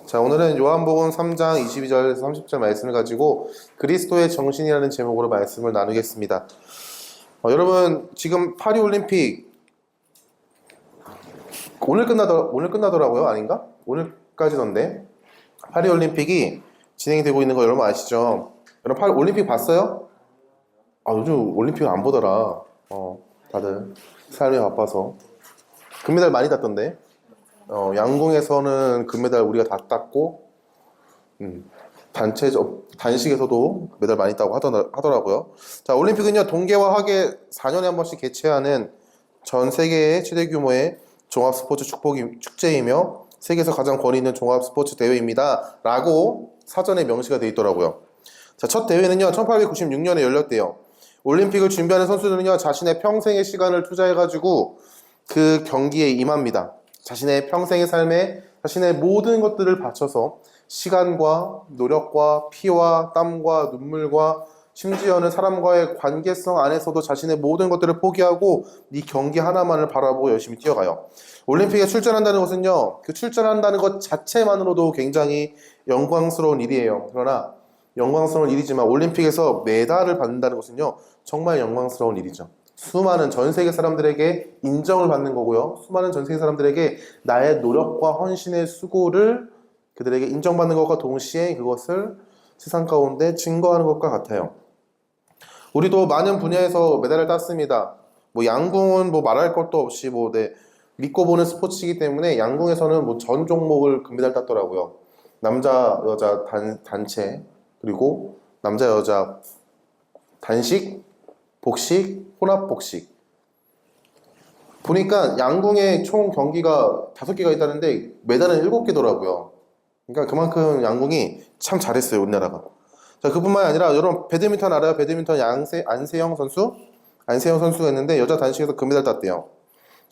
자, 오늘은 요한복음 3장 22절에서 30절 말씀을 가지고 그리스도의 정신이라는 제목으로 말씀을 나누겠습니다. 여러분, 지금 파리올림픽 오늘 끝나더라고요. 아닌가? 오늘까지던데. 파리올림픽이 진행되고 있는 거 여러분 아시죠? 여러분 파리올림픽 봤어요? 요즘 올림픽을 안 보더라. 다들 삶이 바빠서. 금메달 많이 땄던데. 양궁에서는 금메달 우리가 다 땄고, 단식에서도 메달 많이 따고 하더라고요. 자, 올림픽은요, 동계와 학예 4년에 한 번씩 개최하는 전 세계의 최대 규모의 종합 스포츠 축제이며 세계에서 가장 권위 있는 종합 스포츠 대회입니다. 라고 사전에 명시가 되어 있더라고요. 자, 첫 대회는요, 1896년에 열렸대요. 올림픽을 준비하는 선수들은요, 자신의 평생의 시간을 투자해가지고 그 경기에 임합니다. 자신의 평생의 삶에 자신의 모든 것들을 바쳐서 시간과 노력과 피와 땀과 눈물과 심지어는 사람과의 관계성 안에서도 자신의 모든 것들을 포기하고 이 경기 하나만을 바라보고 열심히 뛰어가요. 올림픽에 출전한다는 것은요, 그 출전한다는 것 자체만으로도 굉장히 영광스러운 일이에요. 그러나 영광스러운 일이지만 올림픽에서 메달을 받는다는 것은요, 정말 영광스러운 일이죠. 수많은 전 세계 사람들에게 인정을 받는 거고요. 수많은 전 세계 사람들에게 나의 노력과 헌신의 수고를 그들에게 인정받는 것과 동시에 그것을 세상 가운데 증거하는 것과 같아요. 우리도 많은 분야에서 메달을 땄습니다. 양궁은 말할 것도 없이 믿고 보는 스포츠이기 때문에 양궁에서는 전 종목을 금메달 땄더라고요. 남자, 여자 단체, 그리고 남자, 여자 단식, 복식, 혼합복식. 보니까 양궁의 총 경기가 5개가 있다는데 메달은 7개더라고요. 그러니까 그만큼 양궁이 참 잘했어요, 우리나라가. 자, 그뿐만이 아니라 여러분 배드민턴 알아요? 배드민턴 안세영 선수? 안세영 선수가 있는데 여자 단식에서 금메달 땄대요.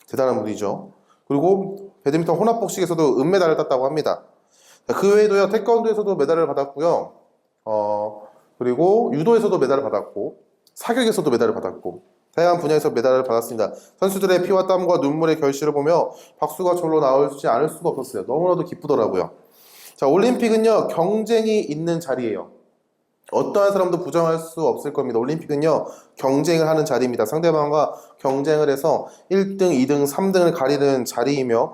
대단한 분이죠. 그리고 배드민턴 혼합복식에서도 은메달을 땄다고 합니다. 자, 그 외에도요, 태권도에서도 메달을 받았고요. 그리고 유도에서도 메달을 받았고, 사격에서도 메달을 받았고, 다양한 분야에서 메달을 받았습니다. 선수들의 피와 땀과 눈물의 결실을 보며 박수가 절로 나오지 않을 수가 없었어요. 너무나도 기쁘더라고요. 자, 올림픽은요, 경쟁이 있는 자리예요. 어떠한 사람도 부정할 수 없을 겁니다. 올림픽은요, 경쟁을 하는 자리입니다. 상대방과 경쟁을 해서 1등, 2등, 3등을 가리는 자리이며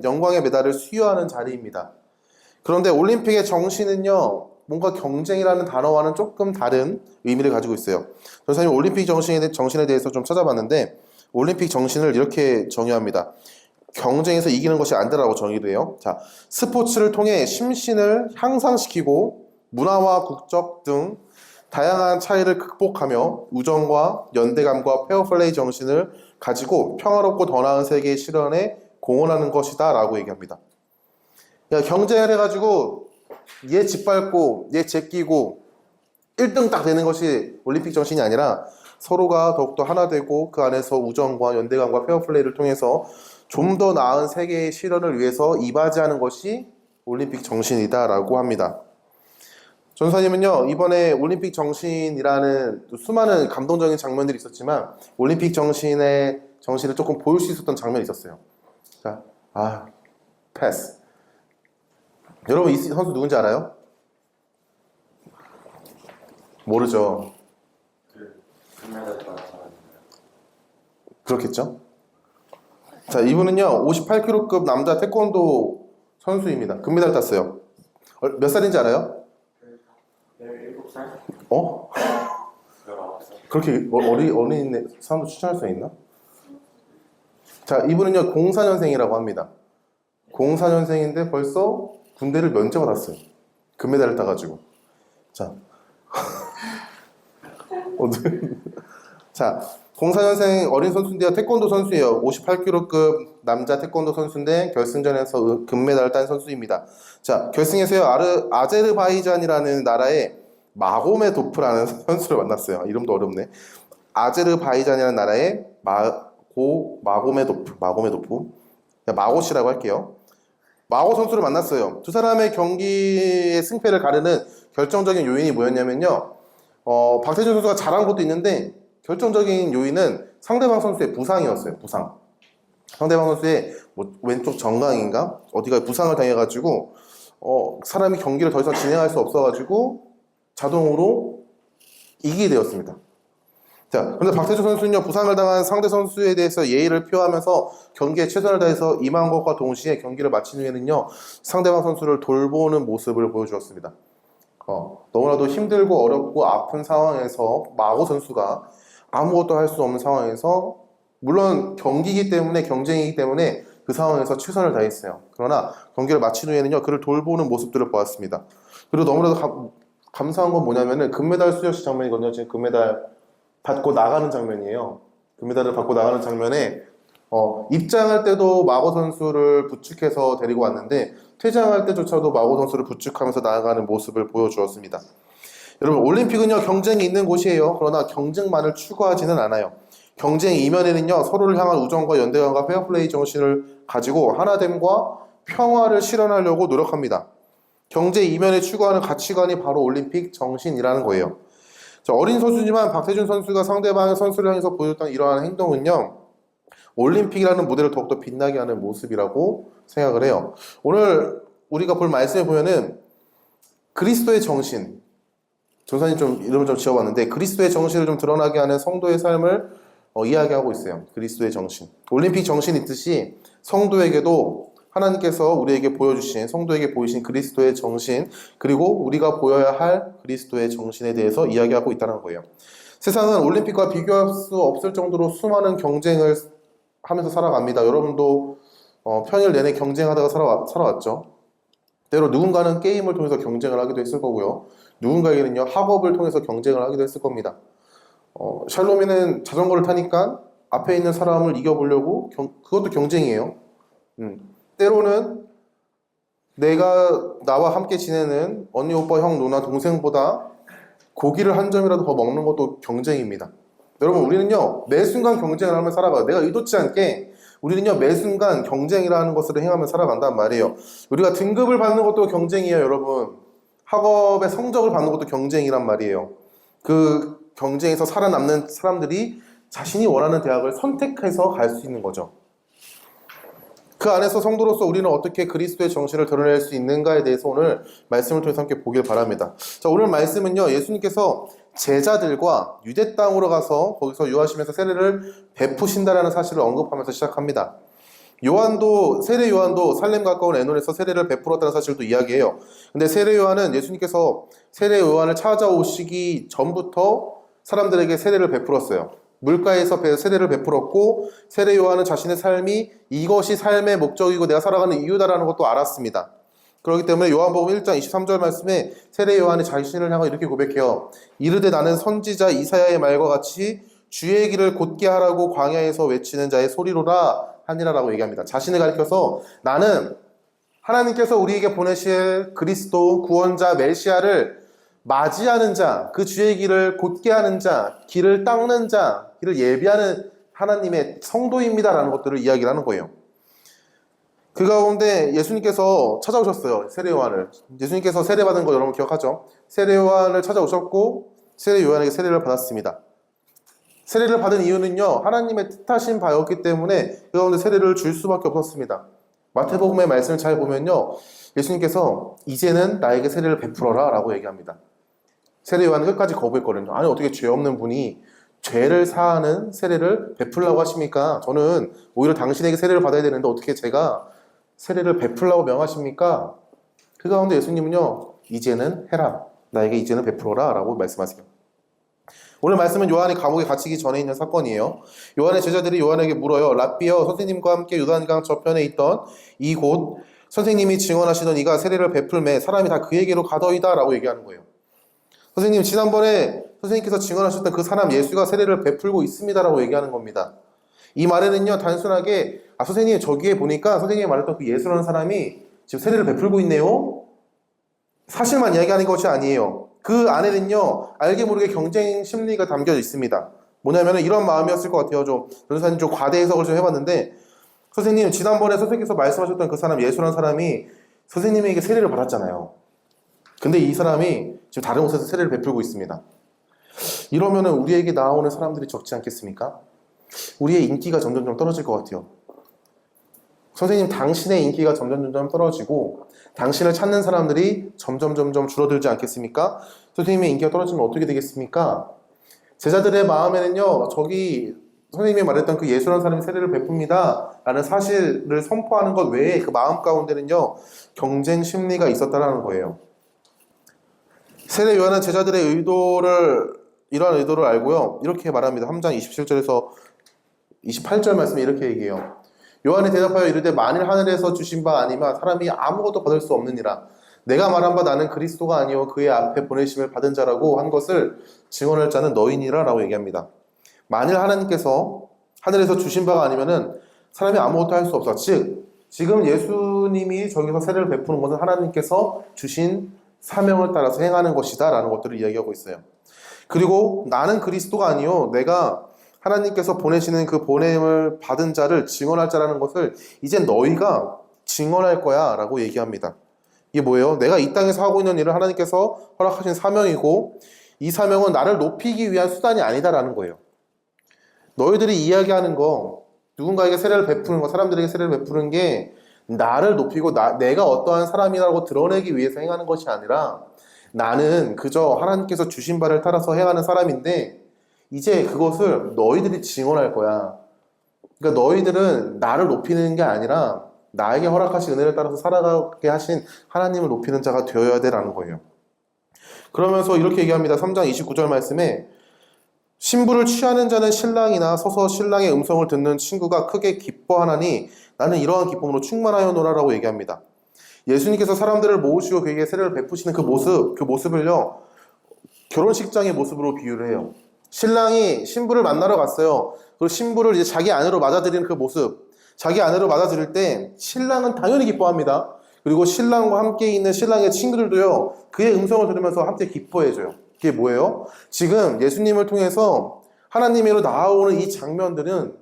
영광의 메달을 수여하는 자리입니다. 그런데 올림픽의 정신은요, 뭔가 경쟁이라는 단어와는 조금 다른 의미를 가지고 있어요. 선생님 올림픽 정신에 대해서 좀 찾아봤는데 올림픽 정신을 이렇게 정의합니다. 경쟁에서 이기는 것이 아니다라고 정의를 해요. 자, 스포츠를 통해 심신을 향상시키고 문화와 국적 등 다양한 차이를 극복하며 우정과 연대감과 페어플레이 정신을 가지고 평화롭고 더 나은 세계의 실현에 공헌하는 것이다 라고 얘기합니다. 경쟁을 해가지고 얘 짓밟고 얘 제끼고 1등 딱 되는 것이 올림픽 정신이 아니라 서로가 더욱더 하나 되고 그 안에서 우정과 연대감과 페어플레이를 통해서 좀 더 나은 세계의 실현을 위해서 이바지하는 것이 올림픽 정신이다 라고 합니다. 전사님은요, 이번에 올림픽 정신이라는 수많은 감동적인 장면들이 있었지만 올림픽 정신을 조금 보일 수 있었던 장면이 있었어요. 자, 패스. 여러분 이 선수 누군지 알아요? 모르죠. 그렇겠죠? 자, 이분은요 58kg급 남자 태권도 선수입니다. 금메달 땄어요. 몇 살인지 알아요? 17살? 어? 19살? 그렇게 어린 사람도 추천할 수 있나? 자, 이분은요 04년생이라고 합니다. 04년생인데 벌써 군대를 면제받았어요. 금메달을 따가지고. 자, 자, 04년생 어린 선수인데요. 태권도 선수예요. 58kg급 남자 태권도 선수인데 결승전에서 금메달을 딴 선수입니다. 자, 결승에서요. 아제르바이잔이라는 나라의 마고메도프라는 선수를 만났어요. 이름도 어렵네. 아제르바이잔이라는 나라의 마고메도프. 마고씨라고 할게요. 마고 선수를 만났어요. 두 사람의 경기의 승패를 가르는 결정적인 요인이 뭐였냐면요. 박태준 선수가 잘한 것도 있는데 결정적인 요인은 상대방 선수의 부상이었어요. 부상. 상대방 선수의 뭐 왼쪽 정강인가 어디가 부상을 당해가지고 사람이 경기를 더 이상 진행할 수 없어가지고 자동으로 이기게 되었습니다. 자, 그런데 박태준 선수는요, 부상을 당한 상대 선수에 대해서 예의를 표하면서 경기에 최선을 다해서 임한 것과 동시에 경기를 마친 후에는요, 상대방 선수를 돌보는 모습을 보여주었습니다. 너무나도 힘들고 어렵고 아픈 상황에서 마고 선수가 아무것도 할 수 없는 상황에서, 물론 경기이기 때문에, 경쟁이기 때문에 그 상황에서 최선을 다했어요. 그러나 경기를 마친 후에는요, 그를 돌보는 모습들을 보았습니다. 그리고 너무나도 감사한 건 뭐냐면은 금메달 수여식 장면이거든요. 지금 금메달 받고 나가는 장면이에요. 금메달을 받고 나가는 장면에 입장할 때도 마고 선수를 부축해서 데리고 왔는데 퇴장할 때조차도 마고 선수를 부축하면서 나아가는 모습을 보여주었습니다. 여러분, 올림픽은요, 경쟁이 있는 곳이에요. 그러나 경쟁만을 추구하지는 않아요. 경쟁 이면에는요, 서로를 향한 우정과 연대감과 페어플레이 정신을 가지고 하나됨과 평화를 실현하려고 노력합니다. 경제 이면에 추구하는 가치관이 바로 올림픽 정신이라는 거예요. 자, 어린 선수지만 박태준 선수가 상대방의 선수를 향해서 보여줬던 이러한 행동은요, 올림픽이라는 무대를 더욱더 빛나게 하는 모습이라고 생각을 해요. 오늘 우리가 볼 말씀에 보면은 그리스도의 정신, 전사님 좀 이름을 좀 지어봤는데 그리스도의 정신을 좀 드러나게 하는 성도의 삶을 이야기하고 있어요. 그리스도의 정신. 올림픽 정신이 있듯이 성도에게도 하나님께서 우리에게 보여주신, 성도에게 보이신 그리스도의 정신, 그리고 우리가 보여야 할 그리스도의 정신에 대해서 이야기하고 있다는 거예요. 세상은 올림픽과 비교할 수 없을 정도로 수많은 경쟁을 하면서 살아갑니다. 여러분도 평일 내내 경쟁하다가 살아왔죠. 때로 누군가는 게임을 통해서 경쟁을 하기도 했을 거고요. 누군가에게는요, 학업을 통해서 경쟁을 하기도 했을 겁니다. 샬롬이는 자전거를 타니까 앞에 있는 사람을 이겨보려고 그것도 경쟁이에요. 때로는 내가 나와 함께 지내는 언니, 오빠, 형, 누나, 동생보다 고기를 한 점이라도 더 먹는 것도 경쟁입니다. 여러분, 우리는요, 매 순간 경쟁을 하며 살아가요. 내가 의도치 않게 우리는요, 매 순간 경쟁이라는 것을 행하며 살아간단 말이에요. 우리가 등급을 받는 것도 경쟁이에요, 여러분. 학업의 성적을 받는 것도 경쟁이란 말이에요. 그 경쟁에서 살아남는 사람들이 자신이 원하는 대학을 선택해서 갈 수 있는 거죠. 그 안에서 성도로서 우리는 어떻게 그리스도의 정신을 드러낼 수 있는가에 대해서 오늘 말씀을 통해서 함께 보길 바랍니다. 자, 오늘 말씀은요, 예수님께서 제자들과 유대 땅으로 가서 거기서 유하시면서 세례를 베푸신다라는 사실을 언급하면서 시작합니다. 세례 요한도 살렘 가까운 에논에서 세례를 베풀었다는 사실도 이야기해요. 근데 세례 요한은 예수님께서 세례 요한을 찾아오시기 전부터 사람들에게 세례를 베풀었어요. 물가에서 세례를 베풀었고, 세례 요한은 자신의 삶이 이것이 삶의 목적이고 내가 살아가는 이유다라는 것도 알았습니다. 그렇기 때문에 요한복음 1장 23절 말씀에 세례 요한이 자신을 향해 이렇게 고백해요. 이르되 나는 선지자 이사야의 말과 같이 주의 길을 곧게 하라고 광야에서 외치는 자의 소리로라 하니라라고 얘기합니다. 자신을 가리켜서 나는 하나님께서 우리에게 보내실 그리스도 구원자 메시아를 맞이하는 자, 그 주의 길을 곧게 하는 자, 길을 닦는 자, 길을 예비하는 하나님의 성도입니다라는 것들을 이야기를 하는 거예요. 그 가운데 예수님께서 찾아오셨어요. 세례 요한을. 예수님께서 세례받은 거 여러분 기억하죠? 세례 요한을 찾아오셨고 세례 요한에게 세례를 받았습니다. 세례를 받은 이유는요, 하나님의 뜻하신 바였기 때문에 그 가운데 세례를 줄 수밖에 없었습니다. 마태복음의 말씀을 잘 보면요, 예수님께서 이제는 나에게 세례를 베풀어라 라고 얘기합니다. 세례 요한은 끝까지 거부했거든요. 아니, 어떻게 죄 없는 분이 죄를 사하는 세례를 베풀라고 하십니까? 저는 오히려 당신에게 세례를 받아야 되는데 어떻게 제가 세례를 베풀라고 명하십니까? 그 가운데 예수님은요, 이제는 해라, 나에게 이제는 베풀어라 라고 말씀하세요. 오늘 말씀은 요한이 감옥에 갇히기 전에 있는 사건이에요. 요한의 제자들이 요한에게 물어요. 랍비여, 선생님과 함께 요단강 저편에 있던 이곳 선생님이 증언하시던 이가 세례를 베풀매 사람이 다 그에게로 가더이다 라고 얘기하는 거예요. 선생님, 지난번에 선생님께서 증언하셨던 그 사람 예수가 세례를 베풀고 있습니다 라고 얘기하는 겁니다. 이 말에는요, 단순하게 선생님 저기에 보니까 선생님이 말했던 그 예수라는 사람이 지금 세례를 베풀고 있네요, 사실만 이야기하는 것이 아니에요. 그 안에는요, 알게 모르게 경쟁 심리가 담겨져 있습니다. 뭐냐면 이런 마음이었을 것 같아요. 변호사님 좀 과대 해석을 좀 해봤는데, 선생님 지난번에 선생님께서 말씀하셨던 그 사람 예수라는 사람이 선생님에게 세례를 받았잖아요. 근데 이 사람이 지금 다른 곳에서 세례를 베풀고 있습니다. 이러면은 우리에게 나오는 사람들이 적지 않겠습니까? 우리의 인기가 점점 떨어질 것 같아요. 선생님, 당신의 인기가 점점 떨어지고 당신을 찾는 사람들이 점점 줄어들지 않겠습니까? 선생님의 인기가 떨어지면 어떻게 되겠습니까? 제자들의 마음에는요, 저기 선생님이 말했던 그 예수라는 사람이 세례를 베풉니다 라는 사실을 선포하는 것 외에 그 마음 가운데는요, 경쟁 심리가 있었다는 거예요. 세례 요한은 제자들의 이러한 의도를 알고요, 이렇게 말합니다. 3장 27절에서 28절 말씀에 이렇게 얘기해요. 요한이 대답하여 이르되 만일 하늘에서 주신 바 아니면 사람이 아무것도 받을 수 없느니라. 내가 말한 바 나는 그리스도가 아니요 그의 앞에 보내심을 받은 자라고 한 것을 증언할 자는 너희니라 라고 얘기합니다. 만일 하나님께서 하늘에서 주신 바가 아니면은 사람이 아무것도 할 수 없어. 즉 지금 예수님이 저기서 세례를 베푸는 것은 하나님께서 주신 사명을 따라서 행하는 것이다 라는 것들을 이야기하고 있어요. 그리고 나는 그리스도가 아니요 내가 하나님께서 보내시는 그 보냄을 받은 자를 증언할 자라는 것을 이제 너희가 증언할 거야 라고 얘기합니다. 이게 뭐예요? 내가 이 땅에서 하고 있는 일을 하나님께서 허락하신 사명이고 이 사명은 나를 높이기 위한 수단이 아니다라는 거예요. 너희들이 이야기하는 거, 누군가에게 세례를 베푸는 거, 사람들에게 세례를 베푸는 게 나를 높이고 내가 어떠한 사람이라고 드러내기 위해서 행하는 것이 아니라 나는 그저 하나님께서 주신 바를 따라서 행하는 사람인데 이제 그것을 너희들이 증언할 거야. 그러니까 너희들은 나를 높이는 게 아니라 나에게 허락하신 은혜를 따라서 살아가게 하신 하나님을 높이는 자가 되어야 되라는 거예요. 그러면서 이렇게 얘기합니다. 3장 29절 말씀에 신부를 취하는 자는 신랑이나 서서 신랑의 음성을 듣는 친구가 크게 기뻐하나니 나는 이러한 기쁨으로 충만하여노라라고 얘기합니다. 예수님께서 사람들을 모으시고 그에게 세례를 베푸시는 그 모습을요, 결혼식장의 모습으로 비유를 해요. 신랑이 신부를 만나러 갔어요. 그리고 신부를 이제 자기 아내로 맞아들이는 그 모습, 자기 아내로 맞아들일 때 신랑은 당연히 기뻐합니다. 그리고 신랑과 함께 있는 신랑의 친구들도요, 그의 음성을 들으면서 함께 기뻐해줘요. 그게 뭐예요? 지금 예수님을 통해서 하나님으로 나아오는 이 장면들은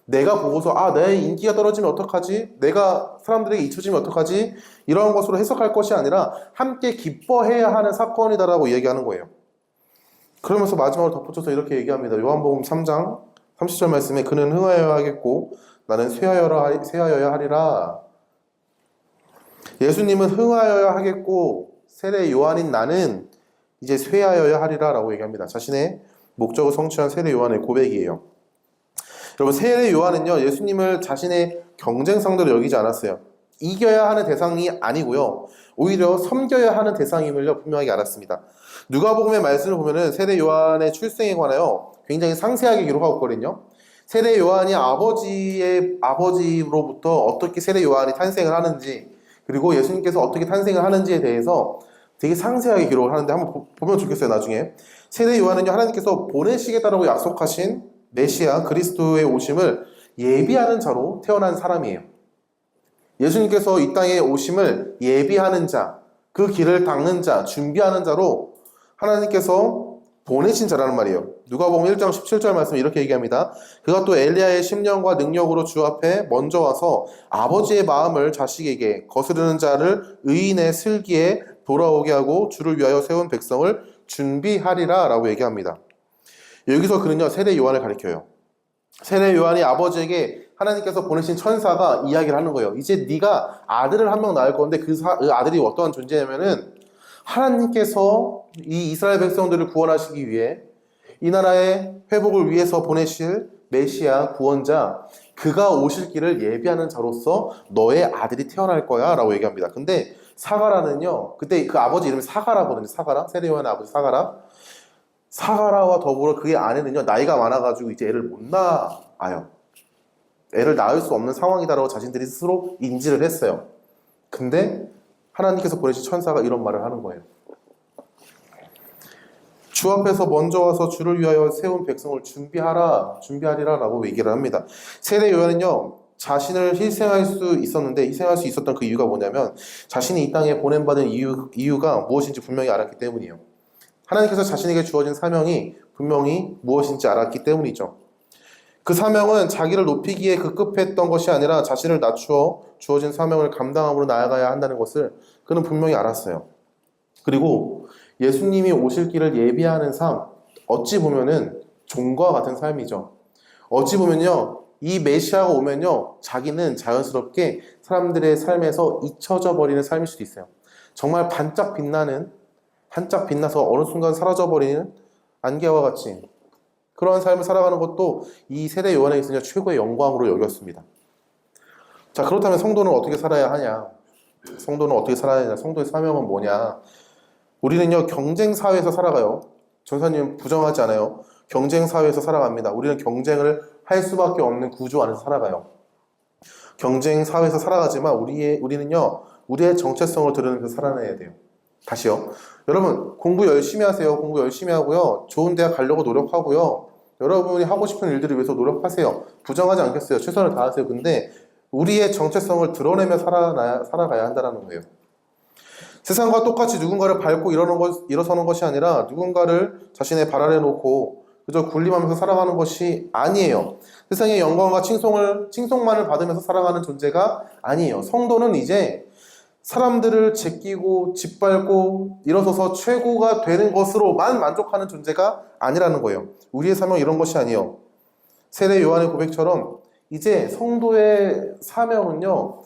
내가 보고서 내 인기가 떨어지면 어떡하지? 내가 사람들에게 잊혀지면 어떡하지? 이런 것으로 해석할 것이 아니라 함께 기뻐해야 하는 사건이다라고 얘기하는 거예요. 그러면서 마지막으로 덧붙여서 이렇게 얘기합니다. 요한복음 3장 30절 말씀에 그는 흥하여야 하겠고 나는 쇠하여야 하리라. 예수님은 흥하여야 하겠고 세례 요한인 나는 이제 쇠하여야 하리라 라고 얘기합니다. 자신의 목적을 성취한 세례 요한의 고백이에요. 여러분, 세례 요한은요, 예수님을 자신의 경쟁상대로 여기지 않았어요. 이겨야 하는 대상이 아니고요, 오히려 섬겨야 하는 대상임을 분명하게 알았습니다. 누가복음의 말씀을 보면은 세례 요한의 출생에 관하여 굉장히 상세하게 기록하고 있거든요. 세례 요한이 아버지로부터 어떻게 세례 요한이 탄생을 하는지, 그리고 예수님께서 어떻게 탄생을 하는지에 대해서 되게 상세하게 기록을 하는데 한번 보면 좋겠어요. 나중에 세례 요한은요, 하나님께서 보내시겠다라고 약속하신 메시아 그리스도의 오심을 예비하는 자로 태어난 사람이에요. 예수님께서 이 땅에 오심을 예비하는 자, 그 길을 닦는 자, 준비하는 자로 하나님께서 보내신 자라는 말이에요. 누가복음 1장 17절 말씀 이렇게 얘기합니다. 그가 또 엘리야의 심령과 능력으로 주 앞에 먼저 와서 아버지의 마음을 자식에게 거스르는 자를 의인의 슬기에 돌아오게 하고 주를 위하여 세운 백성을 준비하리라 라고 얘기합니다. 여기서 그는요, 세례 요한을 가리켜요. 세례 요한이 아버지에게 하나님께서 보내신 천사가 이야기를 하는 거예요. 이제 네가 아들을 한 명 낳을 건데 그 아들이 어떠한 존재냐면은 하나님께서 이 이스라엘 백성들을 구원하시기 위해 이 나라의 회복을 위해서 보내실 메시아 구원자, 그가 오실 길을 예비하는 자로서 너의 아들이 태어날 거야 라고 얘기합니다. 근데 사가라는요, 그때 그 아버지 이름이 사가라거든요. 사가라, 세례 요한의 아버지 사가라와 더불어 그의 아내는요, 나이가 많아가지고 이제 애를 못 낳아요. 애를 낳을 수 없는 상황이다라고 자신들이 스스로 인지를 했어요. 근데 하나님께서 보내신 천사가 이런 말을 하는 거예요. 주 앞에서 먼저 와서 주를 위하여 세운 백성을 준비하리라 라고 얘기를 합니다. 세례 요한은요, 자신을 희생할 수 있었던 그 이유가 뭐냐면 자신이 이 땅에 보냄받은 이유가 무엇인지 분명히 알았기 때문이에요. 하나님께서 자신에게 주어진 사명이 분명히 무엇인지 알았기 때문이죠. 그 사명은 자기를 높이기에 급급했던 것이 아니라 자신을 낮추어 주어진 사명을 감당함으로 나아가야 한다는 것을 그는 분명히 알았어요. 그리고 예수님이 오실 길을 예비하는 삶, 어찌 보면은 종과 같은 삶이죠. 어찌 보면요, 이 메시아가 오면요, 자기는 자연스럽게 사람들의 삶에서 잊혀져 버리는 삶일 수도 있어요. 정말 반짝 빛나서 어느 순간 사라져 버리는 안개와 같이 그러한 삶을 살아가는 것도 이 세례 요한에 있으니 최고의 영광으로 여겼습니다. 자, 그렇다면 성도는 어떻게 살아야 하냐? 성도는 어떻게 살아야 하냐? 성도의 사명은 뭐냐? 우리는요, 경쟁 사회에서 살아가요. 전사님 부정하지 않아요. 경쟁 사회에서 살아갑니다. 우리는 경쟁을 할 수밖에 없는 구조 안에서 살아가요. 경쟁 사회에서 살아가지만 우리는요, 우리의 정체성을 드러내면서 살아내야 돼요. 다시요. 여러분, 공부 열심히 하세요. 공부 열심히 하고요. 좋은 대학 가려고 노력하고요. 여러분이 하고 싶은 일들을 위해서 노력하세요. 부정하지 않겠어요. 최선을 다하세요. 근데 우리의 정체성을 드러내며 살아가야 한다는 거예요. 세상과 똑같이 누군가를 밟고 일어서는 것이 아니라 누군가를 자신의 발 아래 놓고 그저 군림하면서 살아가는 것이 아니에요. 세상의 영광과 칭송만을 받으면서 살아가는 존재가 아니에요. 성도는 이제 사람들을 제끼고 짓밟고 일어서서 최고가 되는 것으로만 만족하는 존재가 아니라는 거예요. 우리의 사명은 이런 것이 아니에요. 세례 요한의 고백처럼 이제 성도의 사명은요,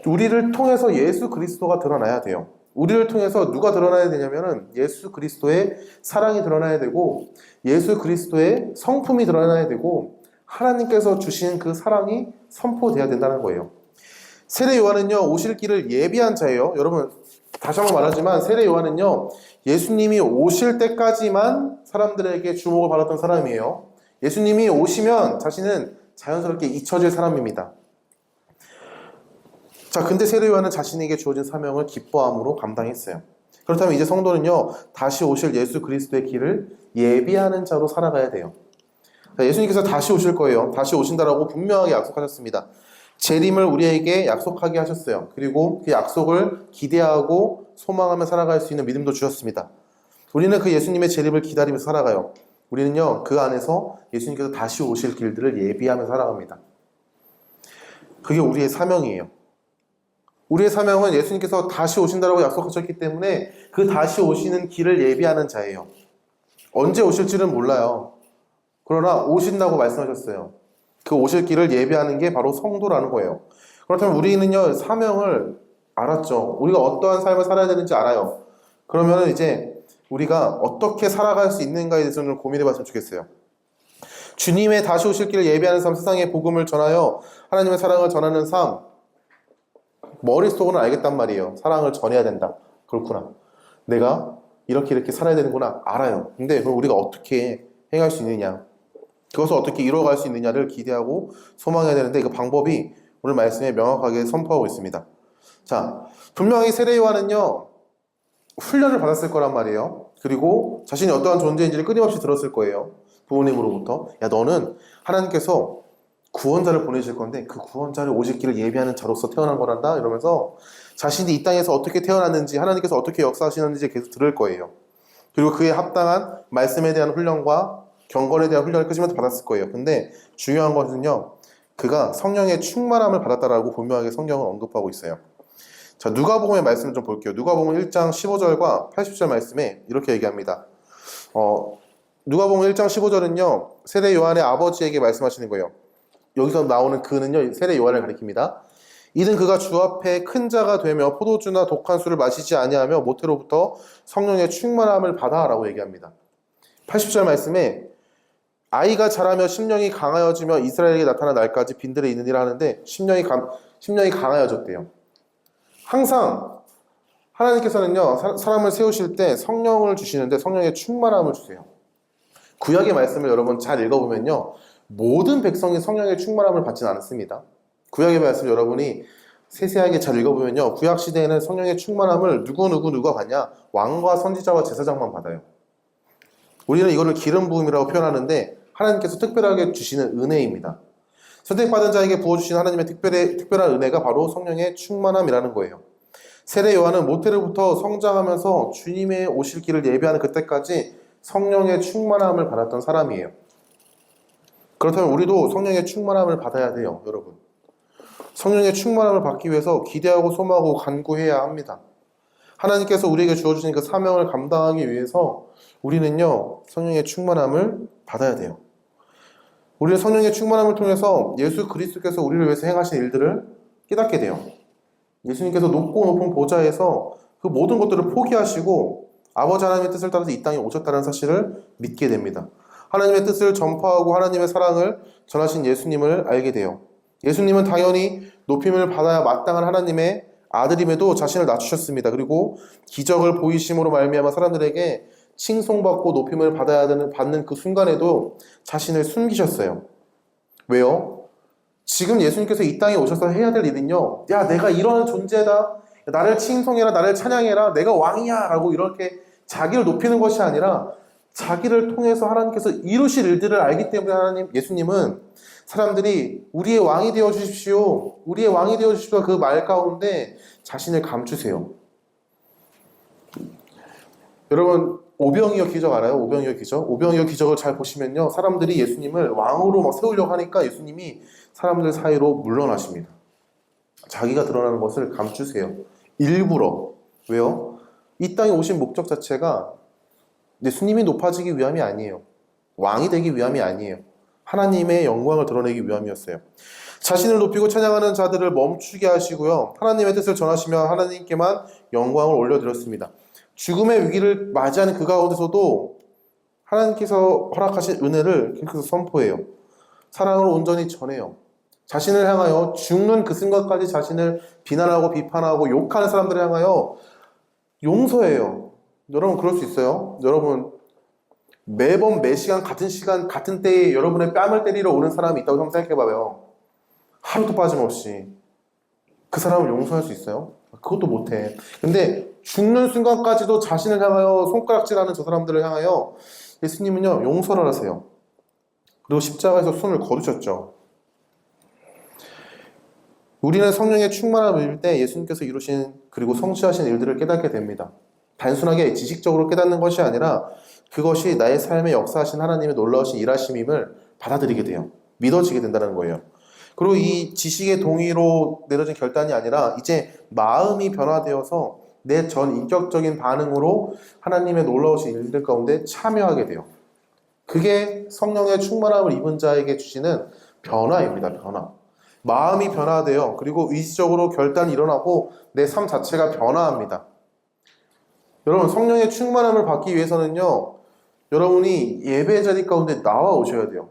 우리를 통해서 예수 그리스도가 드러나야 돼요. 우리를 통해서 누가 드러나야 되냐면은 예수 그리스도의 사랑이 드러나야 되고 예수 그리스도의 성품이 드러나야 되고 하나님께서 주신 그 사랑이 선포돼야 된다는 거예요. 세례 요한은요, 오실 길을 예비한 자예요. 여러분, 다시 한번 말하지만 세례 요한은요, 예수님이 오실 때까지만 사람들에게 주목을 받았던 사람이에요. 예수님이 오시면 자신은 자연스럽게 잊혀질 사람입니다. 자, 근데 세례 요한은 자신에게 주어진 사명을 기뻐함으로 감당했어요. 그렇다면 이제 성도는요, 다시 오실 예수 그리스도의 길을 예비하는 자로 살아가야 돼요. 자, 예수님께서 다시 오실 거예요. 다시 오신다라고 분명하게 약속하셨습니다. 재림을 우리에게 약속하게 하셨어요. 그리고 그 약속을 기대하고 소망하며 살아갈 수 있는 믿음도 주셨습니다. 우리는 그 예수님의 재림을 기다리면서 살아가요. 우리는요, 그 안에서 예수님께서 다시 오실 길들을 예비하며 살아갑니다. 그게 우리의 사명이에요. 우리의 사명은 예수님께서 다시 오신다라고 약속하셨기 때문에 그 다시 오시는 길을 예비하는 자예요. 언제 오실지는 몰라요. 그러나 오신다고 말씀하셨어요. 그 오실 길을 예비하는 게 바로 성도라는 거예요. 그렇다면 우리는요, 사명을 알았죠. 우리가 어떠한 삶을 살아야 되는지 알아요. 그러면 이제 우리가 어떻게 살아갈 수 있는가에 대해서 좀 고민해 봤으면 좋겠어요. 주님의 다시 오실 길을 예비하는 삶, 세상에 복음을 전하여 하나님의 사랑을 전하는 삶, 머릿속으로는 알겠단 말이에요. 사랑을 전해야 된다. 그렇구나. 내가 이렇게 살아야 되는구나. 알아요. 근데 그럼 우리가 어떻게 행할 수 있느냐, 그것을 어떻게 이루어갈 수 있느냐를 기대하고 소망해야 되는데 그 방법이 오늘 말씀에 명확하게 선포하고 있습니다. 자, 분명히 세례 요한은요, 훈련을 받았을 거란 말이에요. 그리고 자신이 어떠한 존재인지를 끊임없이 들었을 거예요. 부모님으로부터. 야, 너는 하나님께서 구원자를 보내실 건데 그 구원자를 오실 길을 예비하는 자로서 태어난 거란다 이러면서 자신이 이 땅에서 어떻게 태어났는지, 하나님께서 어떻게 역사하시는지 계속 들을 거예요. 그리고 그에 합당한 말씀에 대한 훈련과 경건에 대한 훈련을 끄집어서 받았을 거예요. 근데 중요한 것은요, 그가 성령의 충만함을 받았다라고 분명하게 성경은 언급하고 있어요. 자, 누가복음의 말씀을 좀 볼게요. 누가복음 1장 15절과 80절 말씀에 이렇게 얘기합니다. 누가복음 1장 15절은요, 세례 요한의 아버지에게 말씀하시는 거예요. 여기서 나오는 그는요, 세례 요한을 가리킵니다. 이는 그가 주 앞에 큰 자가 되며 포도주나 독한 술을 마시지 아니하며 모태로부터 성령의 충만함을 받아라고 얘기합니다. 80절 말씀에 아이가 자라며 심령이 강하여지며 이스라엘에게 나타난 날까지 빈들에 있느니라 하는데 심령이 강하여졌대요. 항상 하나님께서는요, 사람을 세우실 때 성령을 주시는데 성령의 충만함을 주세요. 구약의 말씀을 여러분 잘 읽어보면요, 모든 백성이 성령의 충만함을 받지는 않습니다. 구약의 말씀 여러분이 세세하게 잘 읽어보면요, 구약 시대에는 성령의 충만함을 누가 받냐? 왕과 선지자와 제사장만 받아요. 우리는 이거를 기름 부음이라고 표현하는데 하나님께서 특별하게 주시는 은혜입니다. 선택받은 자에게 부어주신 하나님의 특별한 은혜가 바로 성령의 충만함이라는 거예요. 세례 요한은 모태로부터 성장하면서 주님의 오실 길을 예비하는 그때까지 성령의 충만함을 받았던 사람이에요. 그렇다면 우리도 성령의 충만함을 받아야 돼요, 여러분. 성령의 충만함을 받기 위해서 기대하고 소망하고 간구해야 합니다. 하나님께서 우리에게 주어주신 그 사명을 감당하기 위해서 우리는요, 성령의 충만함을 받아야 돼요. 우리는 성령의 충만함을 통해서 예수 그리스도께서 우리를 위해서 행하신 일들을 깨닫게 돼요. 예수님께서 높고 높은 보좌에서 그 모든 것들을 포기하시고 아버지 하나님의 뜻을 따라서 이 땅에 오셨다는 사실을 믿게 됩니다. 하나님의 뜻을 전파하고 하나님의 사랑을 전하신 예수님을 알게 돼요. 예수님은 당연히 높임을 받아야 마땅한 하나님의 아들임에도 자신을 낮추셨습니다. 그리고 기적을 보이심으로 말미암아 사람들에게 칭송받고 높임을 받는 그 순간에도 자신을 숨기셨어요. 왜요? 지금 예수님께서 이 땅에 오셔서 해야 될 일은요, 야, 내가 이런 존재다, 나를 칭송해라, 나를 찬양해라, 내가 왕이야 라고 이렇게 자기를 높이는 것이 아니라 자기를 통해서 하나님께서 이루실 일들을 알기 때문에 예수님은 사람들이 우리의 왕이 되어 주십시오, 우리의 왕이 되어 주십시오 그 말 가운데 자신을 감추세요. 여러분, 오병이어 기적 알아요? 오병이어 기적? 오병이어 기적을 잘 보시면요, 사람들이 예수님을 왕으로 막 세우려고 하니까 예수님이 사람들 사이로 물러나십니다. 자기가 드러나는 것을 감추세요. 일부러. 왜요? 이 땅에 오신 목적 자체가 예수님이 높아지기 위함이 아니에요. 왕이 되기 위함이 아니에요. 하나님의 영광을 드러내기 위함이었어요. 자신을 높이고 찬양하는 자들을 멈추게 하시고요, 하나님의 뜻을 전하시며 하나님께만 영광을 올려드렸습니다. 죽음의 위기를 맞이하는 그 가운데서도 하나님께서 허락하신 은혜를 계속 선포해요. 사랑으로 온전히 전해요. 자신을 향하여 죽는 그 순간까지 자신을 비난하고 비판하고 욕하는 사람들을 향하여 용서해요. 여러분, 그럴 수 있어요? 여러분, 매번 매 시간 같은 때에 여러분의 뺨을 때리러 오는 사람이 있다고 한번 생각해봐요. 하루도 빠짐없이 그 사람을 용서할 수 있어요? 그것도 못해. 근데 죽는 순간까지도 자신을 향하여 손가락질하는 저 사람들을 향하여 예수님은요, 용서를 하세요. 그리고 십자가에서 손을 거두셨죠. 우리는 성령의 충만함을 입을 때 예수님께서 이루신 그리고 성취하신 일들을 깨닫게 됩니다. 단순하게 지식적으로 깨닫는 것이 아니라 그것이 나의 삶에 역사하신 하나님의 놀라우신 일하심임을 받아들이게 돼요. 믿어지게 된다는 거예요. 그리고 이 지식의 동의로 내려진 결단이 아니라 이제 마음이 변화되어서 내 전 인격적인 반응으로 하나님의 놀라우신 일들 가운데 참여하게 돼요. 그게 성령의 충만함을 입은 자에게 주시는 변화입니다. 변화. 마음이 변화돼요. 그리고 의지적으로 결단이 일어나고 내 삶 자체가 변화합니다. 여러분, 성령의 충만함을 받기 위해서는요, 여러분이 예배 자리 가운데 나와 오셔야 돼요.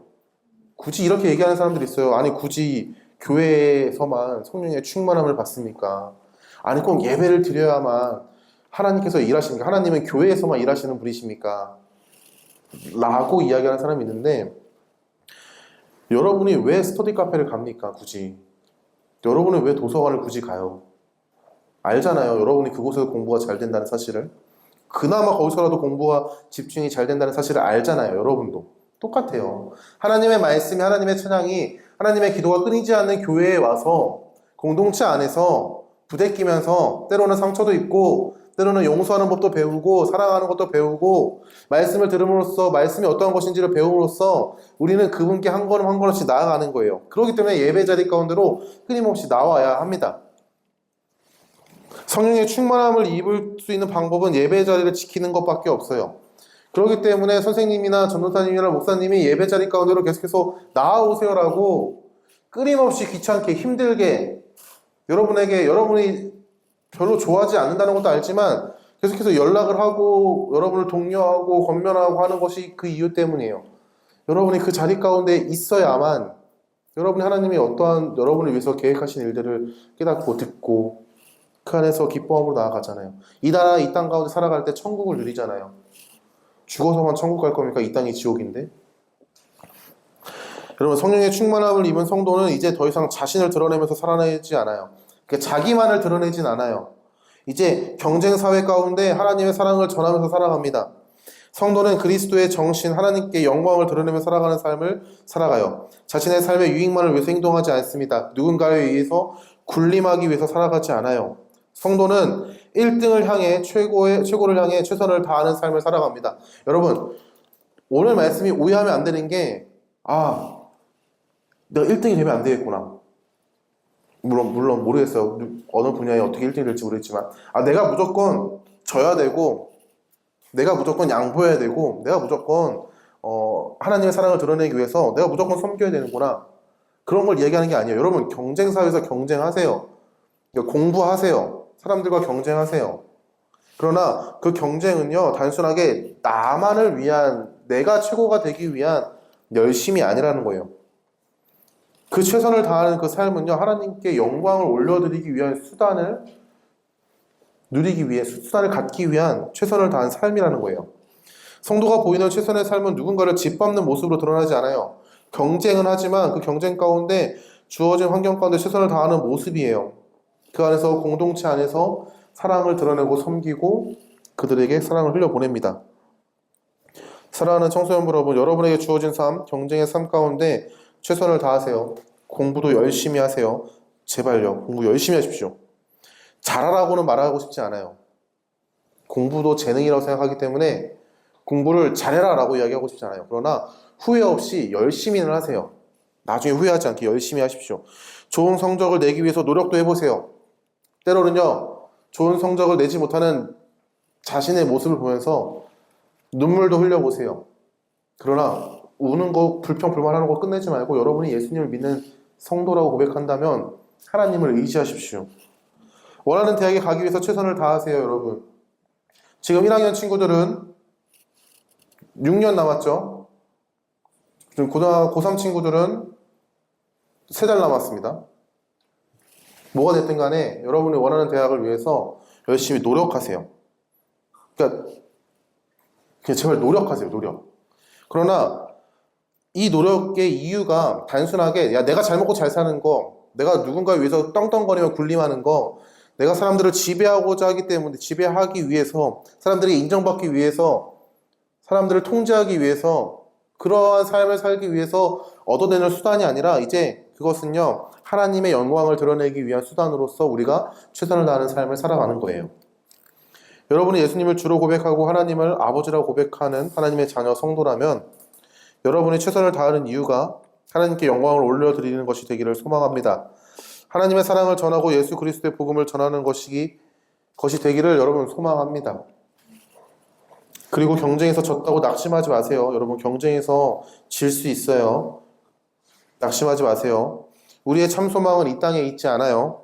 굳이 이렇게 얘기하는 사람들이 있어요. 아니, 굳이 교회에서만 성령의 충만함을 받습니까? 아니, 꼭 예배를 드려야만 하나님께서 일하십니까? 하나님은 교회에서만 일하시는 분이십니까? 라고 이야기하는 사람이 있는데, 여러분이 왜 스터디 카페를 갑니까? 굳이. 여러분은 왜 도서관을 굳이 가요? 알잖아요. 여러분이 그곳에서 공부가 잘 된다는 사실을. 그나마 거기서라도 공부가 집중이 잘 된다는 사실을 알잖아요. 여러분도. 똑같아요. 하나님의 말씀이, 하나님의 찬양이, 하나님의 기도가 끊이지 않는 교회에 와서 공동체 안에서 부대끼면서 때로는 상처도 입고 때로는 용서하는 법도 배우고 사랑하는 것도 배우고 말씀을 들음으로써 말씀이 어떠한 것인지를 배움으로써 우리는 그분께 한 걸음 한 걸음씩 나아가는 거예요. 그렇기 때문에 예배 자리 가운데로 끊임없이 나와야 합니다. 성령의 충만함을 입을 수 있는 방법은 예배 자리를 지키는 것밖에 없어요. 그렇기 때문에 선생님이나 전도사님이나 목사님이 예배 자리 가운데로 계속해서 나아오세요라고 끊임없이 귀찮게 힘들게 여러분이 별로 좋아하지 않는다는 것도 알지만 계속해서 연락을 하고 여러분을 독려하고 권면하고 하는 것이 그 이유 때문이에요. 여러분이 그 자리 가운데 있어야만 여러분이 하나님이 어떠한 여러분을 위해서 계획하신 일들을 깨닫고 듣고 그 안에서 기뻐함으로 나아가잖아요. 이 나라 이 땅 가운데 살아갈 때 천국을 누리잖아요. 죽어서만 천국 갈 겁니까? 이 땅이 지옥인데? 여러분, 성령의 충만함을 입은 성도는 이제 더 이상 자신을 드러내면서 살아내지 않아요. 그러니까 자기만을 드러내진 않아요. 이제 경쟁 사회 가운데 하나님의 사랑을 전하면서 살아갑니다. 성도는 그리스도의 정신, 하나님께 영광을 드러내며 살아가는 삶을 살아가요. 자신의 삶의 유익만을 위해서 행동하지 않습니다. 누군가에 의해서 군림하기 위해서 살아가지 않아요. 성도는 1등을 향해 최고를 향해 최선을 다하는 삶을 살아갑니다. 여러분, 오늘 말씀이 오해하면 안 되는 게 내가 1등이 되면 안 되겠구나. 물론 모르겠어요. 어느 분야에 어떻게 1등이 될지 모르겠지만 내가 무조건 져야 되고 내가 무조건 양보해야 되고 내가 무조건 하나님의 사랑을 드러내기 위해서 내가 무조건 섬겨야 되는구나. 그런 걸 이야기하는 게 아니에요. 여러분, 경쟁 사회에서 경쟁하세요. 그러니까 공부하세요. 사람들과 경쟁하세요. 그러나 그 경쟁은요, 단순하게 나만을 위한, 내가 최고가 되기 위한 열심이 아니라는 거예요. 그 최선을 다하는 그 삶은요, 하나님께 영광을 올려드리기 위한 수단을 누리기 위해, 수단을 갖기 위한 최선을 다한 삶이라는 거예요. 성도가 보이는 최선의 삶은 누군가를 짓밟는 모습으로 드러나지 않아요. 경쟁은 하지만 그 경쟁 가운데 주어진 환경 가운데 최선을 다하는 모습이에요. 그 안에서 공동체 안에서 사랑을 드러내고 섬기고 그들에게 사랑을 흘려보냅니다. 사랑하는 청소년 여러분, 여러분에게 주어진 삶, 경쟁의 삶 가운데 최선을 다하세요. 공부도 열심히 하세요. 제발요. 공부 열심히 하십시오. 잘하라고는 말하고 싶지 않아요. 공부도 재능이라고 생각하기 때문에 공부를 잘해라 라고 이야기하고 싶지 않아요. 그러나 후회 없이 열심히는 하세요. 나중에 후회하지 않게 열심히 하십시오. 좋은 성적을 내기 위해서 노력도 해보세요. 때로는요, 좋은 성적을 내지 못하는 자신의 모습을 보면서 눈물도 흘려보세요. 그러나 우는 거, 불평불만하는 거 끝내지 말고 여러분이 예수님을 믿는 성도라고 고백한다면 하나님을 의지하십시오. 원하는 대학에 가기 위해서 최선을 다하세요, 여러분. 지금 1학년 친구들은 6년 남았죠. 지금 고3 친구들은 3달 남았습니다. 뭐가 됐든 간에 여러분이 원하는 대학을 위해서 열심히 노력하세요. 그러니까 그냥 제발 노력하세요, 노력. 그러나 이 노력의 이유가 단순하게 야, 내가 잘 먹고 잘 사는 거, 내가 누군가를 위해서 떵떵거리며 군림하는 거, 내가 사람들을 지배하고자 하기 때문에, 지배하기 위해서, 사람들이 인정받기 위해서, 사람들을 통제하기 위해서, 그러한 삶을 살기 위해서 얻어내는 수단이 아니라 이제 그것은요, 하나님의 영광을 드러내기 위한 수단으로서 우리가 최선을 다하는 삶을 살아가는 거예요. 여러분이 예수님을 주로 고백하고 하나님을 아버지라고 고백하는 하나님의 자녀 성도라면 여러분이 최선을 다하는 이유가 하나님께 영광을 올려드리는 것이 되기를 소망합니다. 하나님의 사랑을 전하고 예수 그리스도의 복음을 전하는 것이 되기를 여러분 소망합니다. 그리고 경쟁에서 졌다고 낙심하지 마세요. 여러분, 경쟁에서 질 수 있어요. 낙심하지 마세요. 우리의 참 소망은 이 땅에 있지 않아요.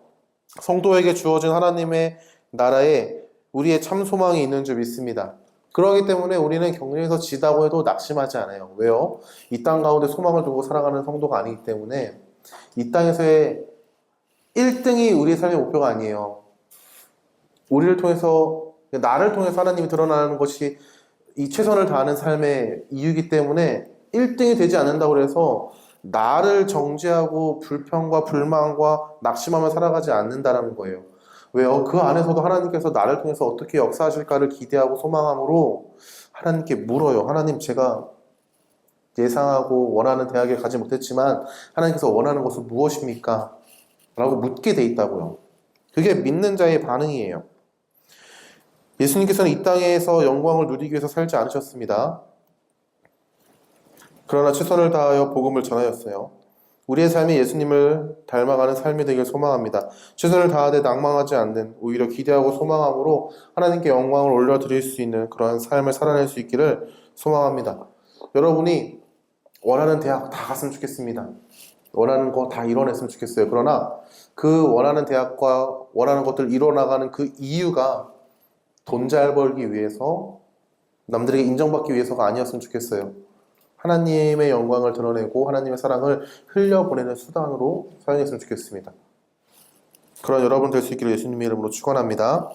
성도에게 주어진 하나님의 나라에 우리의 참 소망이 있는 줄 믿습니다. 그렇기 때문에 우리는 경쟁에서 지다고 해도 낙심하지 않아요. 왜요? 이 땅 가운데 소망을 두고 살아가는 성도가 아니기 때문에 이 땅에서의 1등이 우리의 삶의 목표가 아니에요. 우리를 통해서, 나를 통해서 하나님이 드러나는 것이 이 최선을 다하는 삶의 이유이기 때문에 1등이 되지 않는다고 해서 나를 정죄하고 불평과 불만과 낙심하며 살아가지 않는다는 거예요. 왜요? 그 안에서도 하나님께서 나를 통해서 어떻게 역사하실까를 기대하고 소망함으로 하나님께 물어요. 하나님, 제가 예상하고 원하는 대학에 가지 못했지만 하나님께서 원하는 것은 무엇입니까? 라고 묻게 돼 있다고요. 그게 믿는 자의 반응이에요. 예수님께서는 이 땅에서 영광을 누리기 위해서 살지 않으셨습니다. 그러나 최선을 다하여 복음을 전하였어요. 우리의 삶이 예수님을 닮아가는 삶이 되길 소망합니다. 최선을 다하되 낭망하지 않는, 오히려 기대하고 소망함으로 하나님께 영광을 올려드릴 수 있는 그러한 삶을 살아낼 수 있기를 소망합니다. 여러분이 원하는 대학 다 갔으면 좋겠습니다. 원하는 거 다 이뤄냈으면 좋겠어요. 그러나 그 원하는 대학과 원하는 것들 이뤄나가는 그 이유가 돈 잘 벌기 위해서, 남들에게 인정받기 위해서가 아니었으면 좋겠어요. 하나님의 영광을 드러내고 하나님의 사랑을 흘려보내는 수단으로 사용했으면 좋겠습니다. 그런 여러분 될 수 있기를 예수님의 이름으로 축원합니다.